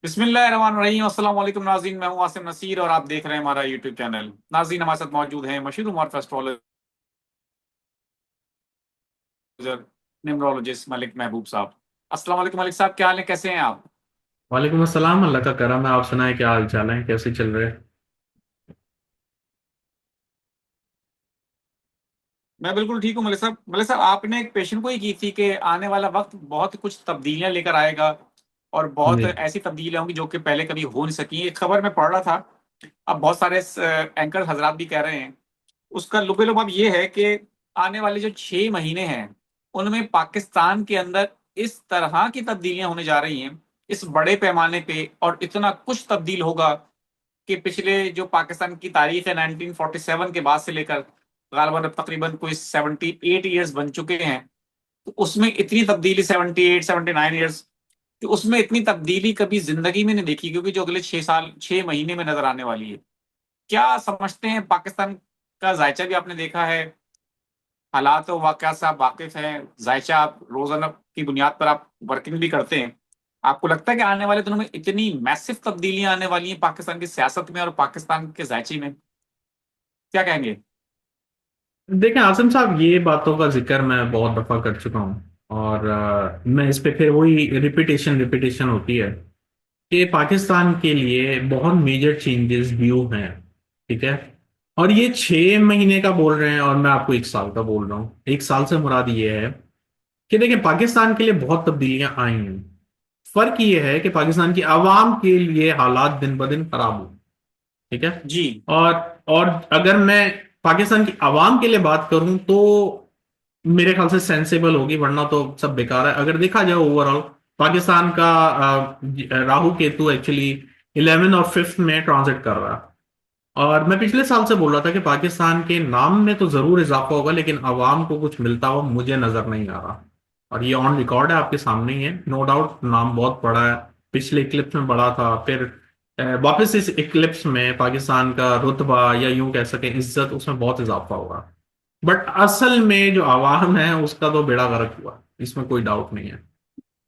बिस्मिल्लाहिर्रहमानिर्रहीम। अस्सलाम वालेकुम नाज़रीन, मैं हूं आसिम नसीर और आप देख रहे हैं हमारा यूट्यूब चैनल। नाज़रीन, हमारे साथ मौजूद हैं मशहूर मार्फ एस्ट्रोलॉजर न्यूमरोलॉजिस्ट मलिक महबूब साहब। अस्सलाम वालेकुम मलिक साहब, क्या हाल है, कैसे हैं आप? वालेकुम अस्सलाम। अल्लाह का करम है। आप सुनाएं, क्या हाल चाल है, कैसे चल रहे हैं? मैं बिल्कुल ठीक हूँ मलिक साहब। मलिक साहब, आपने एक पेशेंट को ही की थी कि आने वाला वक्त बहुत कुछ तब्दीलियां लेकर आएगा और बहुत जी। ऐसी तब्दीलियां होंगी जो कि पहले कभी हो नहीं सकी। एक खबर मैं पढ़ रहा था, अब बहुत सारे एंकर हजरात भी कह रहे हैं। उसका लुबे-लुबाब ये है कि आने वाले जो 6 महीने हैं, उनमें पाकिस्तान के अंदर इस तरह की तब्दीलियां होने जा रही हैं, इस बड़े पैमाने पे, और इतना कुछ तब्दील होगा कि पिछले जो पाकिस्तान की तारीख है 1947 के बाद से लेकर गालिबन अब तकरीबन कोई 78 ईयर्स बन चुके हैं। तो उसमें इतनी तब्दीली, 78 79 ईयर्स, तो उसमें इतनी तब्दीली कभी जिंदगी में नहीं देखी, क्योंकि जो अगले 6 साल 6 महीने में नजर आने वाली है। क्या समझते हैं? पाकिस्तान का जायचा भी आपने देखा है, हालात और वाकयात से आप वाकिफ हैं, जायचा आप रोजाना की बुनियाद पर आप वर्किंग भी करते हैं। आपको लगता है कि आने वाले दिनों में इतनी मैसिव तब्दीलियां आने वाली हैं पाकिस्तान की सियासत में और पाकिस्तान के जायचे में? क्या कहेंगे? देखें आसिम साहब, ये बातों का जिक्र मैं बहुत दफा कर चुका हूँ और मैं इस पे फिर वही रिपीटेशन रिपीटेशन होती है कि पाकिस्तान के लिए बहुत मेजर चेंजेस ड्यू हैं। ठीक है। और ये 6 महीने का बोल रहे हैं और मैं आपको 1 साल का बोल रहा हूँ। 1 साल से मुराद ये है कि देखिए, पाकिस्तान के लिए बहुत तब्दीलियां आई हैं। फर्क ये है कि पाकिस्तान की आवाम के लिए हालात दिन ब दिन खराब हो। ठीक है। जी। और और अगर मैं पाकिस्तान की आवाम के लिए बात करूं तो मेरे ख्याल से सेंसेबल होगी, वरना तो सब बेकार है। अगर देखा जाए ओवरऑल पाकिस्तान का राहु केतु एक्चुअली 11 और 5 में ट्रांजिट कर रहा है। और मैं पिछले साल से बोल रहा था कि पाकिस्तान के नाम में तो जरूर इजाफा होगा, लेकिन आवाम को कुछ मिलता हुआ मुझे नजर नहीं आ रहा। और ये ऑन रिकॉर्ड है, आपके सामने ही है। नो डाउट नाम बहुत बड़ा है, पिछले इक्लिप्स में बड़ा था, फिर वापस इस इक्लिप्स में पाकिस्तान का रुतबा या यूं कह सकें इज्जत, उसमें बहुत इजाफा हुआ। बट असल में जो आवाम है उसका तो बेड़ा गर्क हुआ, इसमें कोई डाउट नहीं है।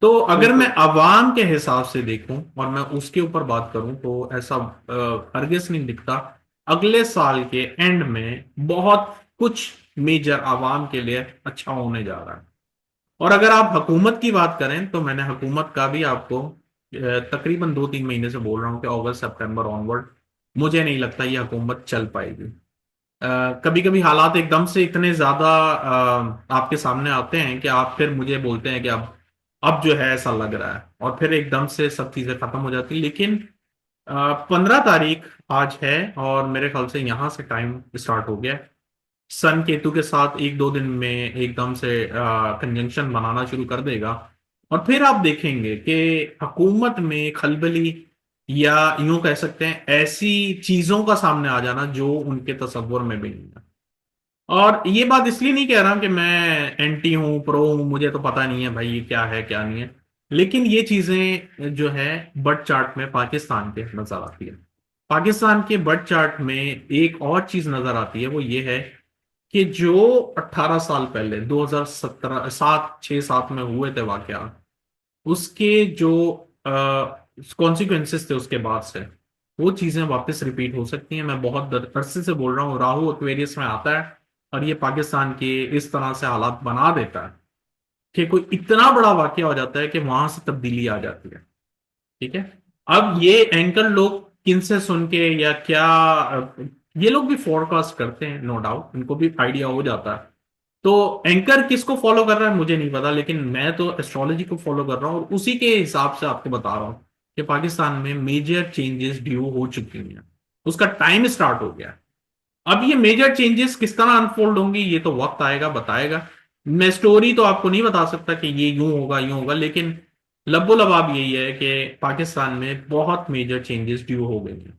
तो अगर मैं बिल्कुल। आवाम के हिसाब से देखूं और मैं उसके ऊपर बात करूं तो ऐसा हरगिज नहीं दिखता अगले साल के एंड में बहुत कुछ मेजर आवाम के लिए अच्छा होने जा रहा है। और अगर आप हुकूमत की बात करें तो मैंने हुकूमत का भी आपको तकरीबन 2-3 महीने से बोल रहा हूं कि अगस्त सितंबर ऑनवर्ड मुझे नहीं लगता ये हुकूमत चल पाएगी। कभी कभी हालात एकदम से इतने ज्यादा आपके सामने आते हैं कि आप फिर मुझे बोलते हैं कि अब जो है ऐसा लग रहा है, और फिर एकदम से सब चीजें खत्म हो जाती। लेकिन 15 तारीख आज है और मेरे ख्याल से यहाँ से टाइम स्टार्ट हो गया है। सन केतु के साथ 1-2 दिन में एकदम से कंजंक्शन बनाना शुरू कर देगा। और फिर आप देखेंगे कि हुकूमत में खलबली, या यूं कह सकते हैं ऐसी चीजों का सामने आ जाना जो उनके तसव्वुर में भी नहीं है। और ये बात इसलिए नहीं कह रहा कि मैं एंटी हूं, प्रो हूं, मुझे तो पता नहीं है भाई ये क्या है क्या नहीं है। लेकिन ये चीजें जो है बर्थ चार्ट में पाकिस्तान के नजर आती है। पाकिस्तान के बर्थ चार्ट में एक और चीज नजर आती है, वो ये है कि जो 18 साल पहले 2017 7 6 7 में हुए थे वाकया, उसके जो कॉन्सिक्वेंसेस थे उसके बाद से वो चीजें वापस रिपीट हो सकती हैं। मैं बहुत अरसे से बोल रहा हूँ, राहु एक्वेरियस में आता है और ये पाकिस्तान के इस तरह से हालात बना देता है कि कोई इतना बड़ा वाकया हो जाता है कि वहां से तब्दीली आ जाती है। ठीक है। अब ये एंकर लोग किनसे सुन के या क्या, ये लोग भी फोरकास्ट करते हैं, नो डाउट इनको भी आइडिया हो जाता है। तो एंकर किसको फॉलो कर रहा है मुझे नहीं पता, लेकिन मैं तो एस्ट्रोलॉजी को फॉलो कर रहा हूँ और उसी के हिसाब से आपको बता रहा हूँ कि पाकिस्तान में मेजर चेंजेस ड्यू हो चुकी हैं। उसका टाइम स्टार्ट हो गया। अब ये मेजर चेंजेस किस तरह अनफोल्ड होंगी ये तो वक्त आएगा बताएगा। मैं स्टोरी तो आपको नहीं बता सकता कि ये यूं होगा, लेकिन लब्बो लबाब यही है कि पाकिस्तान में बहुत मेजर चेंजेस ड्यू हो गई हैं।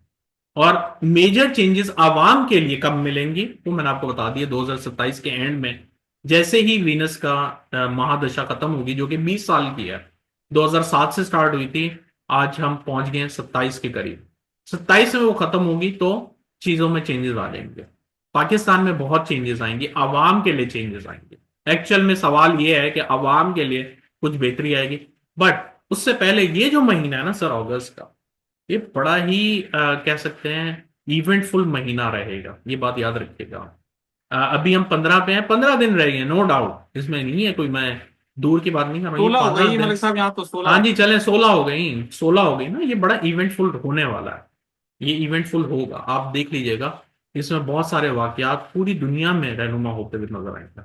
और मेजर चेंजेस आवाम के लिए कब मिलेंगी वो मैंने आपको बता दिया, 2027 के एंड में। जैसे ही वीनस का महादशा खत्म होगी जो कि 20 साल की है, 2007 से स्टार्ट हुई थी, आज हम पहुंच गए हैं 27 के करीब। 27 में वो खत्म होगी तो चीजों में चेंजेस आ जाएंगे। पाकिस्तान में बहुत चेंजेस आएंगे, आवाम के लिए चेंजेस आएंगे। एक्चुअल में सवाल ये है कि आवाम के लिए कुछ बेहतरी आएगी। बट उससे पहले ये जो महीना है ना सर, अगस्त का, ये बड़ा ही कह सकते हैं इवेंटफुल महीना रहेगा, ये बात याद रखिएगा। अभी हम 15 पे हैं, 15 दिन रह गए, नो डाउट, इसमें नहीं है कोई, मैं दूर की बात नहीं कर रहा हूँ, ये 16 हो 15 गई दिन मलिक साहब, यहाँ तो 16 हाँ हो जी, गई। चले 16 हो गई, 16 हो गई ना, ये बड़ा इवेंटफुल होने वाला है। ये इवेंटफुल होगा, आप देख लीजिएगा। इसमें बहुत सारे वाकयात पूरी दुनिया में रहनुमा होते हुए नजर आएंगे।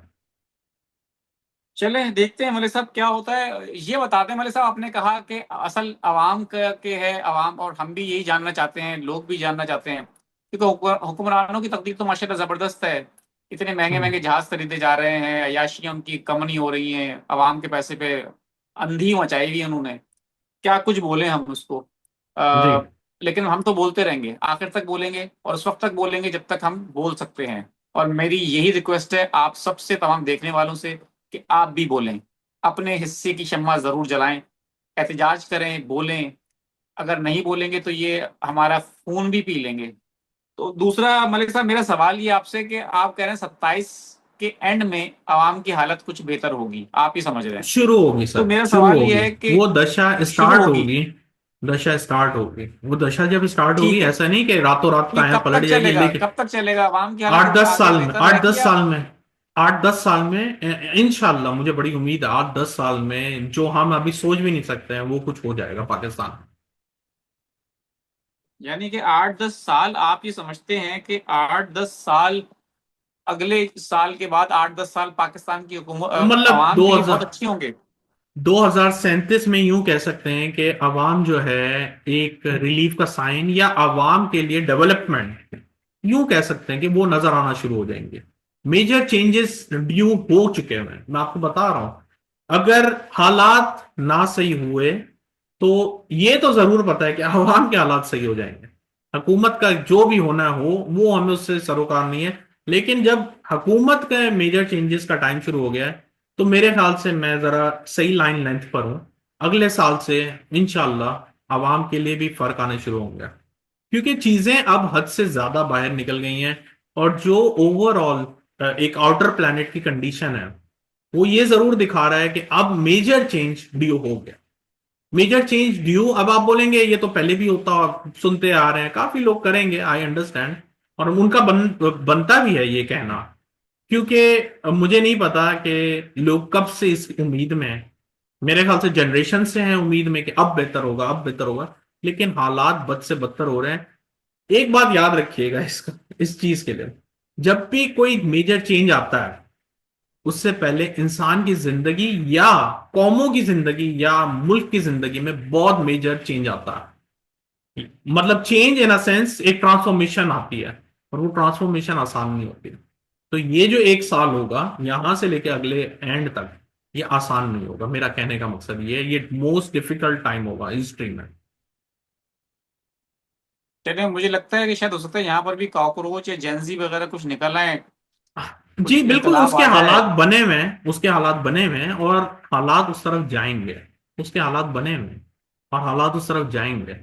चले देखते हैं मलिक साहब क्या होता है। ये बताते हैं मलिक साहब, आपने कहा कि असल आवाम के है, आवाम, और हम भी यही जानना चाहते हैं, लोग भी जानना चाहते हैं, क्योंकि हुक्मरानों की तकदीर तो माशाल्लाह जबरदस्त है। इतने महंगे हम्म। महंगे जहाज खरीदे जा रहे हैं, अय्याशियां उनकी कम नहीं हो रही हैं, आवाम के पैसे पे अंधी मचाई हुई है उन्होंने। क्या कुछ बोले हम उसको। जी। आ, लेकिन हम तो बोलते रहेंगे, आखिर तक बोलेंगे, और उस वक्त तक बोलेंगे जब तक हम बोल सकते हैं। और मेरी यही रिक्वेस्ट है आप सबसे, तमाम देखने वालों से, कि आप भी बोलें, अपने हिस्से की शम्मा जरूर जलाएं, एहतजाज करें, बोलें। अगर नहीं बोलेंगे तो ये हमारा खून भी पी लेंगे। तो दूसरा मलिक साहब, मेरा सवाल ये आपसे, कि आप कह रहे हैं 27 के एंड में आवाम की हालत कुछ बेहतर होगी, आप ही समझ रहे हैं। शुरू होगी तो सर, मेरा शुरू सवाल ये होगी। है कि वो दशा शुरू स्टार्ट होगी। होगी। दशा स्टार्ट होगी, वो दशा जब स्टार्ट होगी, ठीक है। ऐसा नहीं कि रातों रात ये काया कब तक पलट जाएगी, चलेगा, लेकिन कब तक चलेगा, आवाम की हालत 8-10 आगे साल में, बेहतर आठ रहेगी दस या। साल में 8-10 साल में इंशाल्लाह, मुझे बड़ी उम्मीद है 8-10 साल में जो हम अभी सोच भी नहीं सकते हैं वो कुछ हो जाएगा पाकिस्तान में। यानी कि 8-10 साल, आप ये समझते हैं कि 8-10 साल, अगले साल के बाद 8-10 साल पाकिस्तान की हुकूमत मतलब आवाम के लिए बहुत अच्छे होंगे। 2037 में यूं कह सकते हैं कि अवाम जो है एक रिलीफ का साइन, या अवाम के लिए डेवलपमेंट, यूं कह सकते हैं कि वो नजर आना शुरू हो जाएंगे। मेजर चेंजेस ड्यू हो चुके हैं, मैं आपको बता रहा हूं। अगर हालात ना सही हुए तो ये तो जरूर पता है कि अवाम के हालात सही हो जाएंगे। हुकूमत का जो भी होना हो वो हमें उससे सरोकार नहीं है, लेकिन जब हुकूमत का मेजर चेंजेस का टाइम शुरू हो गया है, तो मेरे ख्याल से मैं जरा सही लाइन लेंथ पर हूं। अगले साल से इंशाल्लाह आवाम के लिए भी फर्क आने शुरू होंगे, क्योंकि चीजें अब हद से ज्यादा बाहर निकल गई हैं। और जो ओवरऑल एक आउटर प्लैनेट की कंडीशन है, वो ये जरूर दिखा रहा है कि अब मेजर चेंज ड्यू हो गया। मेजर चेंज ड्यू, अब आप बोलेंगे ये तो पहले भी होता, सुनते आ रहे हैं, काफी लोग करेंगे, आई अंडरस्टैंड। और उनका बनता भी है ये कहना, क्योंकि मुझे नहीं पता कि लोग कब से इस उम्मीद में हैं। मेरे ख्याल से जनरेशन से हैं उम्मीद में कि अब बेहतर होगा, अब बेहतर होगा, लेकिन हालात बद से बदतर हो रहे हैं। एक बात याद रखिएगा इसका, इस चीज के लिए, जब भी कोई मेजर चेंज आता है, उससे पहले इंसान की जिंदगी या कौमों की जिंदगी या मुल्क की जिंदगी में बहुत मेजर चेंज आता है। मतलब चेंज इन अ सेंस, एक ट्रांसफॉर्मेशन आती है, और वो ट्रांसफॉर्मेशन आसान नहीं होती। तो ये जो एक साल होगा यहां से लेके अगले एंड तक, ये आसान नहीं होगा। मेरा कहने का मकसद ये मोस्ट डिफिकल्ट टाइम होगा हिस्ट्री में। चलिए, मुझे लगता है कि शायद हो सकता है यहाँ पर भी कॉकरोच या जेंजी वगैरह कुछ निकल आए, जी कुछ बिल्कुल, इनकलाब उसके आ जाए। हालात बने हुए हैं, उसके हालात बने हुए हैं, और हालात उस तरफ जाएंगे। उसके हालात बने हुए हैं और हालात उस तरफ जाएंगे।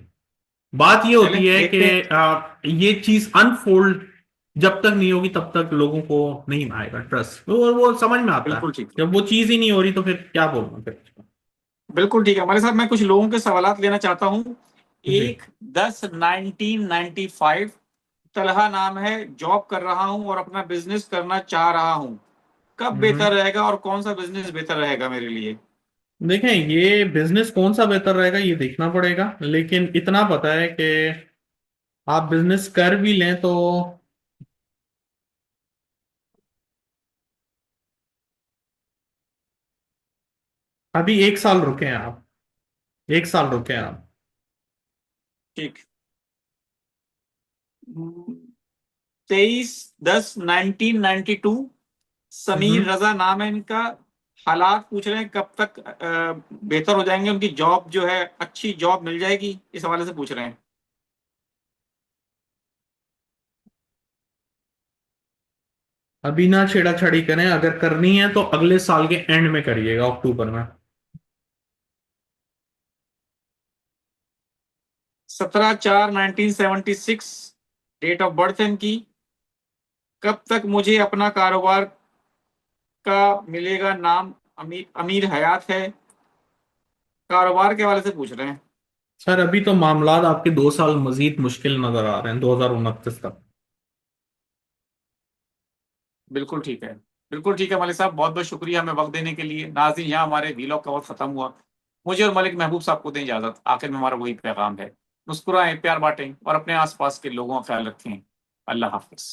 बात ये चले होती है कि देखते हैं। ये चीज अनफोल्ड जब तक नहीं होगी तब तक लोगों को नहीं आएगा ट्रस्ट, वो समझ में आता है। बिल्कुल ठीक। जब वो चीज ही नहीं हो रही तो फिर क्या बोलना फिर। बिल्कुल ठीक है हमारे साथ। मैं कुछ लोगों के सवालात लेना चाहता हूँ। जी। 1/10/1995, तलहा नाम है, जॉब कर रहा हूँ और अपना बिजनेस करना चाह रहा हूँ। कब हम्म। बेहतर रहेगा और कौन सा बिजनेस बेहतर रहेगा मेरे लिए। देखें, ये बिजनेस कौन सा बेहतर रहेगा ये देखना पड़ेगा, लेकिन इतना पता है कि आप बिजनेस कर भी लें तो अभी 1 साल रुके हैं आप, 1 साल रुके हैं आप। ठीक। 23/10/1992, हम्म। समीर रजा नाम है इनका। हालात पूछ रहे हैं कब तक बेहतर हो जाएंगे, उनकी जॉब जो है, अच्छी जॉब मिल जाएगी, इस हवाले से पूछ रहे हैं। अभी ना छेड़ाछाड़ी करें, अगर करनी है तो अगले साल के एंड में करिएगा, अक्टूबर में। 17/4/1976 डेट ऑफ बर्थ है इनकी। कब तक मुझे अपना कारोबार का मिलेगा नाम, अमीर अमीर हयात है। कारोबार के हवाले से पूछ रहे हैं। सर अभी तो मामलात आपके 2 साल मजीद मुश्किल नजर आ रहे हैं, 2029 तक। बिल्कुल ठीक है। बिल्कुल ठीक है मलिक साहब, बहुत बहुत शुक्रिया हमें वक्त देने के लिए। नाज़रीन, यहाँ हमारे वीलॉग का वक्त खत्म हुआ। मुझे और मलिक महबूब साहब को दें इजाजत। आखिर में हमारा वही पैगाम है, मुस्कुराएं, प्यार बांटें और अपने आसपास के लोगों का ख्याल रखें। अल्लाह हाफिज।